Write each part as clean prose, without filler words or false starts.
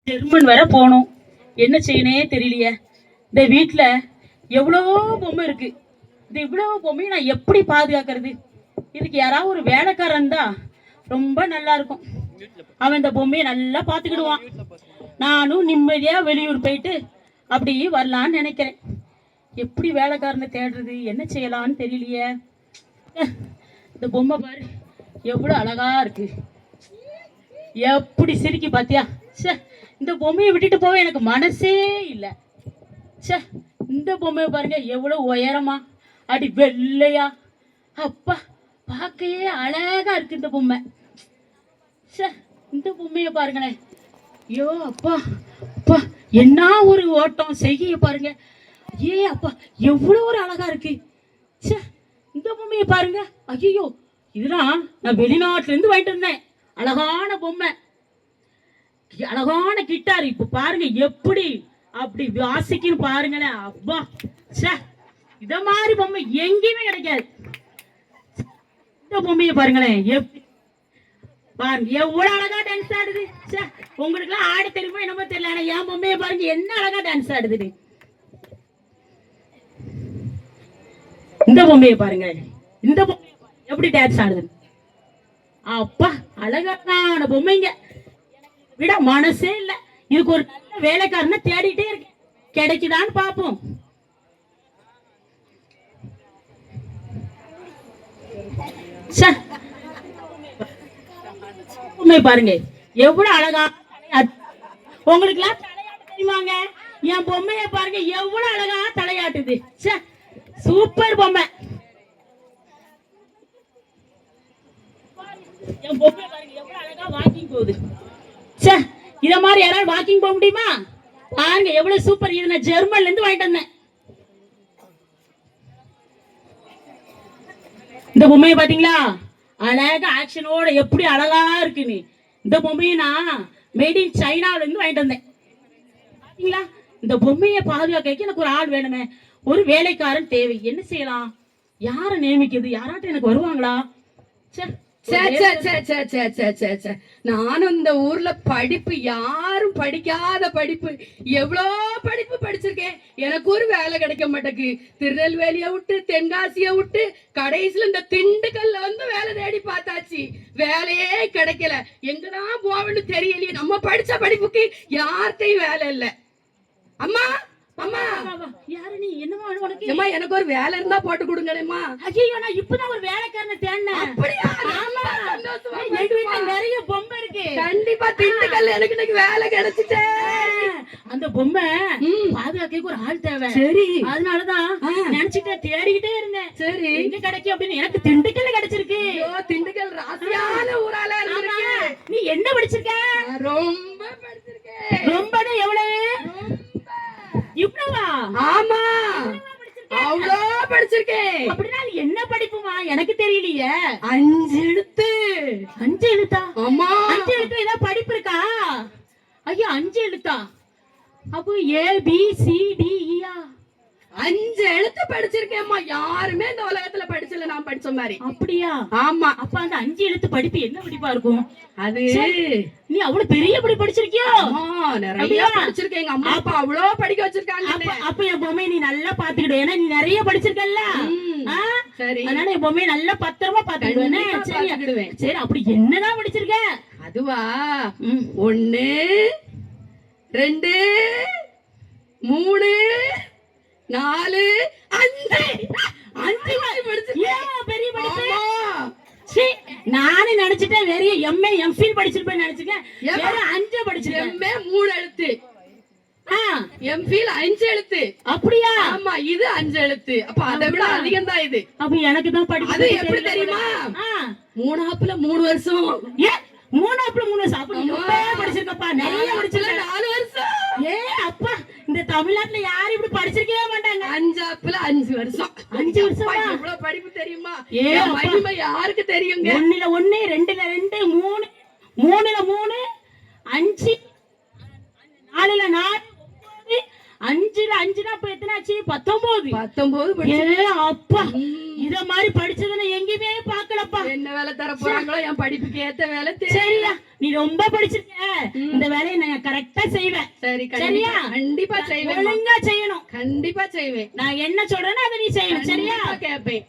German வர போகணும். என்ன செய்யனே தெரியலையே. இந்த வீட்டுல எவ்வளோ பொம்மை இருக்கு. இந்த இவ்வளவு பொம்மையை நான் எப்படி பாதுகாக்கிறது? இதுக்கு யாராவது ஒரு வேலைக்காரன் தான் ரொம்ப நல்லா இருக்கும். அவன் இந்த பொம்மையை நல்லா பார்த்துக்கிடுவான். நானும் நிம்மதியா வெளியூர் போயிட்டு அப்படி வரலான்னு நினைக்கிறேன். எப்படி வேலைக்காரனை தேடுறது, என்ன செய்யலான்னு தெரியலையே. இந்த பொம்மை பாரு எவ்வளவு அழகா இருக்கு. எப்படி சிரிக்கி பாத்தியா? சே, இந்த பொம்மையை விட்டுட்டு போக எனக்கு மனசே இல்லை. சே, இந்த பொம்மையை பாருங்க எவ்வளவு உயரமா, அடி வெள்ளையா, அப்பா பார்க்கையே அழகா இருக்கு இந்த பொம்மை. சே, இந்த பொம்மையை பாருங்களேன். ஐயோ அப்பா அப்பா, என்ன ஒரு ஓட்டம் செய்ய பாருங்க. ஏ அப்பா எவ்வளவு ஒரு அழகா இருக்கு. சே, இந்த பொம்மையை பாருங்க. ஐயோ, இதெல்லாம் நான் வெளிநாட்டுல இருந்து வாங்கிட்டு வந்தேன். அழகான பொம்மை, அழகான கிட்டார். இப்ப பாருங்க எப்படி அப்படி வாசிக்குன்னு பாருங்களேன். அப்பா சே, இத மாதிரி பொம்மை எங்கேயுமே கிடைக்காது. இந்த பொம்மையை பாருங்களேன், பாருங்க எவ்வளவு அழகா டான்ஸ் ஆடுது. சே, உங்களுக்கு எல்லாம் ஆட தெரியுமோ என்னமோ தெரியல, ஆனா என் பொம்மையை பாருங்க என்ன அழகா டான்ஸ் ஆடுது. இந்த பொம்மையை பாருங்க, இந்த பொம்மை எப்படி டான்ஸ் ஆடுது. அப்பா அழகான பொம்மைங்க, விட மனசே இல்ல. இதுக்கு ஒரு நல்ல வேலைக்காரனை தேடிட்டே இருக்கு, கிடைக்குதான்னு பாப்போம். பொம்மை பாருங்க எவ்வளவு அழகா. உங்களுக்கு எல்லாம் தலையாட்டு தெரியுமாங்க? என் பொம்மைய பாருங்க எவ்வளவு அழகா தலையாட்டுது. சூப்பர் பொம்மை. என் பொம்மை பாருங்க எவ்வளவு அழகா வாக்கிங் போகுது. சே, இத மாதிரி யாராவது வாக்கிங் போக முடியுமா? பாருங்க எவ்வளவு சூப்பர். இது நான் ஜெர்மன்ல இருந்து வாங்கிட்டு வந்தேன். இந்த பொம்மையை பாத்தீங்களா, அழகா ஆக்ஷனோட எப்படி அழகா இருக்கு. நீ இந்த பொம்மையை நான் மேட் இன் சைனால இருந்து வாங்கிட்டு வந்தேன். பாத்தீங்களா, இந்த பொம்மையை பாதுகாக்க எனக்கு ஒரு ஆள் வேணுமே, ஒரு வேலைக்காரன் தேவை. என்ன செய்யலாம்? யார நியமிக்கிறது? யாராட்டும் எனக்கு வருவாங்களா? நானும் இந்த ஊர்ல படிப்பு யாரும் படிக்காத படிப்பு, எவ்வளோ படிப்பு படிச்சிருக்கேன். எனக்கு ஒரு வேலை கிடைக்க மாட்டேக்கு. திருநெல்வேலியை விட்டு தென்காசியை விட்டு கடைசியில இந்த திண்டுக்கல்ல வந்து வேலை தேடி பார்த்தாச்சு, வேலையே கிடைக்கல. எங்கதான் போவேன்னு தெரியலையே. நம்ம படிச்ச படிப்புக்கு யார்கிட்டையும் வேலை இல்லை. அம்மா அம்மா, யாரு நீ? என்னமா உனக்கு? அம்மா, எனக்கு ஒரு வேலை இருந்தா போட்டு கொடுங்களேம்மா. ஐயோ, நான் இப்பதான் ஒரு வேலைக்காரனை தேடினேன். அப்படியா? ஆமா, எங்க வீட்டுல நிறைய பொம்மை இருக்கு. கண்டிப்பா திண்டுக்கல்ல எனக்கு இன்னைக்கு வேலை கிடைச்சிட்டே. அந்த பொம்மை பாதுகாக்க ஒரு ஆள் தேவை. சரி, அதனாலதான் நினைச்சிட்டு தேடிக்கிட்டே இருந்தேன். சரி, எங்க கிடைக்கும் அப்படின்னு. எனக்கு திண்டுக்கல்ல கிடைச்சிருக்கு. திண்டுக்கல் ராசியான ஊரால இருக்கு. நீ என்ன படிச்சிருக்க? ரொம்ப படிச்சிருக்கேன். ரொம்பனா எவ்வளவு? இவ்வளவா? ஆமா, அவ்வளோ படிச்சிருக்கேன். அப்படின்னா என்ன படிப்புமா? எனக்கு தெரியலையே. 5 எழுத்து. 5 எழுத்தா? ஆமா, 5 எழுத்து ஏதாவது படிப்பு இருக்கா? ஐயோ, 5 எழுத்தா? அப்போ ABCDEயா? 5 எழுத்து படிச்சிருக்கேன்மா. யாருமே இந்த உலகத்துல படிச்சல, நான் படிச்ச மாதிரி. அப்படியா? ஆமா. அப்ப அந்த 5 எழுத்து படிப்பு என்ன படிப்பா இருக்கும்? அது நீ அவ்வளவு பெரிய படி படிச்சிருக்கியோ? நிறைய படிச்சிருக்கேன். எங்க அம்மா அப்பா அவ்வளோ படிக்க வச்சிருக்காங்க. அப்ப என் பொம்மையை நீ நல்லா பாத்துக்கிடு. ஏன்னா நீ நிறைய படிச்சிருக்கல்ல. சரி, அதனால என் பொம்மையை நல்லா பத்திரமா பாத்துக்கிடுவேன். சரி, அப்படி என்னதான் படிச்சிருக்க? அதுவா, 1 2 3 4 5 பெரிய படிப்பு. நானே நினைச்சிட்டேன் வேற MA MPhil படிச்சிருப்பேன் நினைச்சிட்டேன். வேற 5 படிச்சிருக்கேன். MA 3 எழுத்து, MPhil 5 எழுத்து. அப்படியா? ஆமா, இது 5 எழுத்து. அப்ப அதை விட அதிகம் தான் இது. அப்ப எனக்கு தான் படிப்பு. அது எப்படி தெரியுமா? 3 ஆப்புல 3 வருஷம். 3 ஆப்புல 3 வருஷம். அப்ப நீ படிச்சிருக்கப்பா, நிறைய படிச்சிருக்க. 4 வருஷம். அப்பா, இந்த தமிழ்நாட்டுல யாரும் இப்படி படிச்சிருக்கவே மாட்டாங்க. 5 ஆப்புல 5 வருஷம். 5 வருஷம் எவ்வளவு படிப்பு தெரியுமா? மகிமை யாருக்கு தெரியுங்க? 1ல 1 2ல 2 3 3ல 3 5 4ல 4 9 5ல 5னா அப்ப எத்தனை ஆச்சு? 19. 19. அப்பா இத மாதிரி படிச்சதுன்னு எங்கேயுமே பாக்கலப்பா. என்ன வேலை தர போறாங்களோ என் படிப்புக்கு ஏத்த வேலை. சரியா, நீ ரொம்ப படிச்சிருக்க, இந்த வேலையை நான் கரெக்டா செய்வேன். சரி, சரியா? கண்டிப்பா செய்வேன். ஒழுங்கா செய்யணும். கண்டிப்பா செய்வேன். நான் என்ன சொல்றேனோ அதை நீ செய்யணும். சரியா? கேப்பேன்.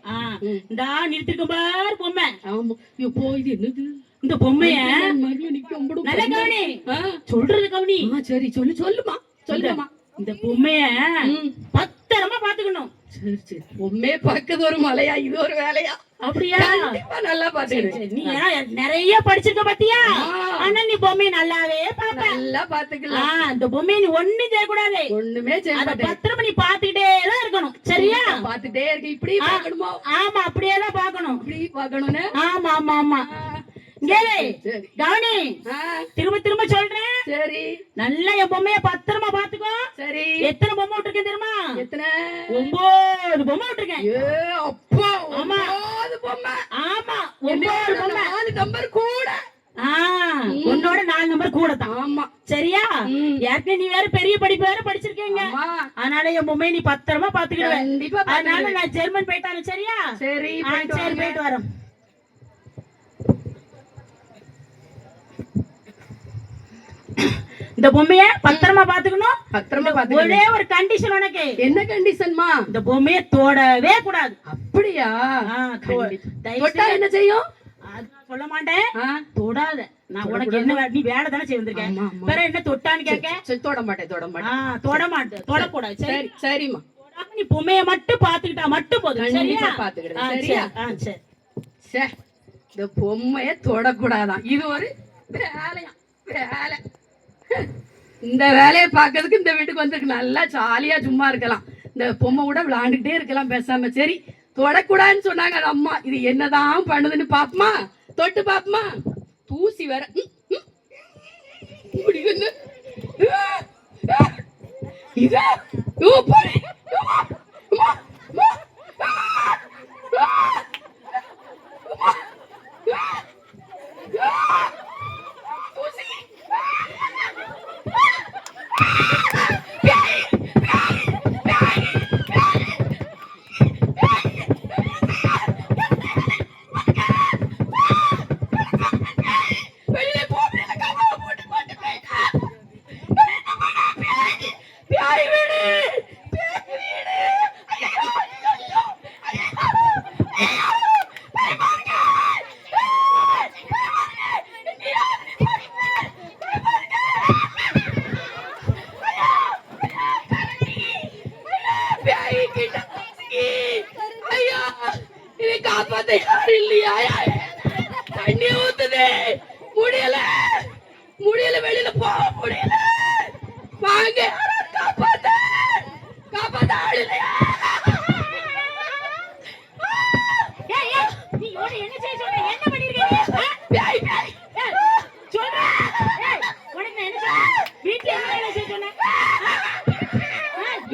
இந்தா நிறுத்திருக்க பாரு பொம்மை. ஆமா. இப்போ இது என்னது? இந்த பொம்மைய நல்ல கவனி, சொல்றது கவனி. சரி, சொல்லுமா, சொல்லுமா. இந்த பொம்மைய பத்திரமா பாத்துக்கணும். சரி சரி. பொம்மைய பாக்குது ஒரு மலையா, இது ஒரு வேலையா? அப்படியா? நல்லா பாத்துக்கிறேன். நீ நிறைய படிச்சிருக்க பாத்தியா, ஆனா நீ பொம்மையை நல்லாவே பாப்ப. நல்லா பாத்துக்கலாம். இந்த பொம்மையை நீ ஒண்ணும் செய்யக்கூடாது. ஒண்ணுமே செய்ய பத்திரமா நீ பாத்துக்கிட்டே தான் இருக்கணும். சரியா? பாத்துட்டே இருக்கு. இப்படி பாக்கணுமா? ஆமா, அப்படியே தான் பாக்கணும். இப்படி பாக்கணும்னு. ஆமா ஆமா ஆமா. கவனி, திரும்ப திரும்ப சொல்றேன். சரி, நல்லா என் பொம்மைய பத்திரமா பாத்துக்கோ. சரி. எத்தனை பொம்மை விட்டுருக்கேன் தெரியுமா? எத்தனை? 9 பொம்மை விட்டுருக்கேன். அப்பா, ஆமா, 9 பொம்மை. ஆமா, 9 பொம்மை. 4 நம்பர் கூட. உன்னோட 4 நம்பர் கூட தான். ஆமா, சரியா? ஏற்கனவே நீ வேற பெரிய படிப்பு வேற படிச்சிருக்கீங்க, அதனால என் பொம்மையை நீ பத்திரமா பாத்துக்கிடுவேன். அதனால நான் ஜெர்மன் போயிட்டாரு. சரியா? சரி, சரி, போயிட்டு வரோம். இந்த பொம்மைய பத்திரமா பாத்துக்கணும். பத்திரமா பாத்துக்கணும். ஒரே ஒரு கண்டிஷன் உனக்கு. என்ன கண்டிஷன்மா? இந்த பொம்மைய தொடவே கூடாது. அப்படியா? தொட்டா என்ன செய்யும்? சொல்ல மாட்டேன். தொடாத. நான் உனக்கு என்ன நீ வேலை தானே செய்ய வந்திருக்கேன். வேற என்ன தொட்டான்னு கேட்க? தொட மாட்டேன், தொட மாட்டேன். தொட மாட்டேன், தொடக்கூடாது. சரி, சரிம்மா. நீ பொம்மைய மட்டும் பாத்துக்கிட்டா மட்டும் போதும். சரியா? பாத்துக்கிட்டேன். சரியா? சரி. சே, இந்த பொம்மைய தொடக்கூடாதான். இது ஒரு வேலையா? வேலை. இந்த வேலையை பார்க்கறதுக்கு இந்த வீட்டுக்கு வந்திருக்கு. நல்லா ஜாலியா சும்மா இருக்கலாம். இந்த பொம்மை கூட விளையாண்டுக்கிட்டே இருக்கலாம் பேசாம. சரி, தொடக்கூடாதுன்னு சொன்னாங்க அம்மா. இது என்னதான் பண்ணுதுன்னு பாப்பமா, தொட்டு பாப்பமா. தூசி வேற. தண்ணி ஊத்துது. முடியல, முடியல, வெளியில போக முடியல. வாங்க, காப்பாத்த, காப்பாத்த ஆள் இல்லையா? என்ன செய்ய சொன்ன? என்ன பண்ணிருக்கீங்க? வீட்டுல என்ன செய்ய சொன்ன?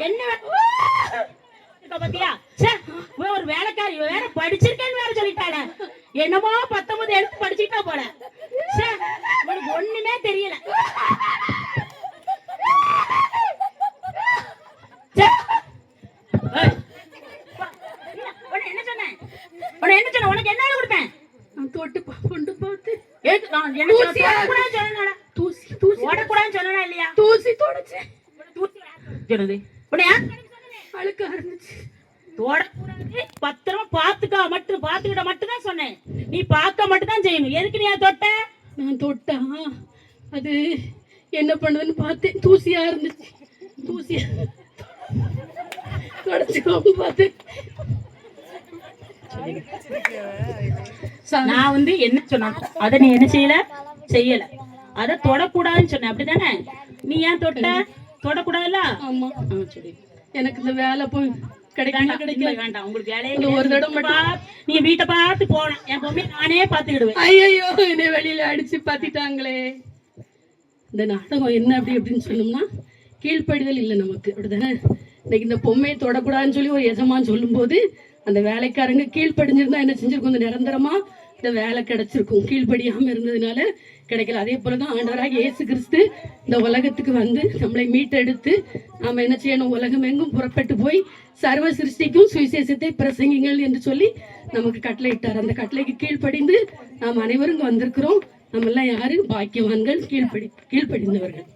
என்ன பத்தியா? ஒரு வேலைக்காரி வேற படிச்சிருக்கேன்னு வேற சொல்லிட்டாள. என்னமோ 19 எழுத்து படிச்சுட்டா போல. உனக்கு ஒண்ணுமே தெரியல. என்ன சொன்னேன்? உனக்கு என்ன கொடுத்தேன்? தொட்டு கொண்டு பார்த்து தூசி தூசி ஓடக்கூடாதுன்னு சொன்னா இல்லையா? தூசி தொடச்சு அழுக்கா இருந்துச்சு. தொடக்கூடாது, பத்திரமா பாத்துக்கா. மட்டும் பாத்துக்கிட்ட மட்டும் தான் சொன்னேன். நீ பார்க்க மட்டும் தான் செய்யணும். எதுக்கு நீ தொட்ட? நான் தொட்டா அது என்ன பண்ணுதுன்னு பார்த்தேன். தூசியா இருந்துச்சு. தூசியா தொடச்சுக்கோன்னு பார்த்தேன். நான் வந்து என்ன சொன்னேன் அத நீ என்ன செய்யல. அத தொடக்கூடாதுன்னு சொன்னேன். அப்படிதானே? நீ ஏன் தொட்ட? தொடக்கூடாதுல்ல? ஆமா. சரி, எனக்கு இந்த வேலை போய் கிடைக்க வேண்டாம். உங்களுக்கு வேலையை ஒரு தடவை நீ வீட்டை பார்த்து போனேன். என் பொம்மையை நானே பாத்துக்கிடுவேன். ஐயோ, என்னை வெளியில அடிச்சு பாத்திட்டாங்களே. இந்த நாடகம் என்ன அப்படின்னு சொன்னோம்னா, கீழ்ப்படிதல் இல்லை நமக்கு. அப்படிதானே? இன்னைக்கு இந்த பொம்மையை தொடக்கூடாதுன்னு சொல்லி ஒரு எஜமான் சொல்லும் போது அந்த வேலைக்காரங்க கீழ்ப்படிஞ்சிருந்தா என்ன செஞ்சிருக்கும், இந்த நிரந்தரமா இந்த வேலை கிடைச்சிருக்கும். கீழ்ப்படியாம இருந்ததுனால கிடைக்கல. அதே போலதான் ஆண்டவராக இயேசு கிறிஸ்து இந்த உலகத்துக்கு வந்து நம்மளை மீட்டெடுத்து நாம என்ன செய்யணும், உலகம் எங்கும் புறப்பட்டு போய் சர்வ சிருஷ்டிக்கும் சுவிசேஷத்தை பிரசங்கிங்கள் என்று சொல்லி நமக்கு கட்டளையிட்டார். அந்த கட்டளைக்கு கீழ்ப்படிந்து நாம் அனைவரும் வந்திருக்கிறோம். நம்ம எல்லாம் யாரு பாக்கியவான்கள், கீழ்ப்படிந்தவர்கள்.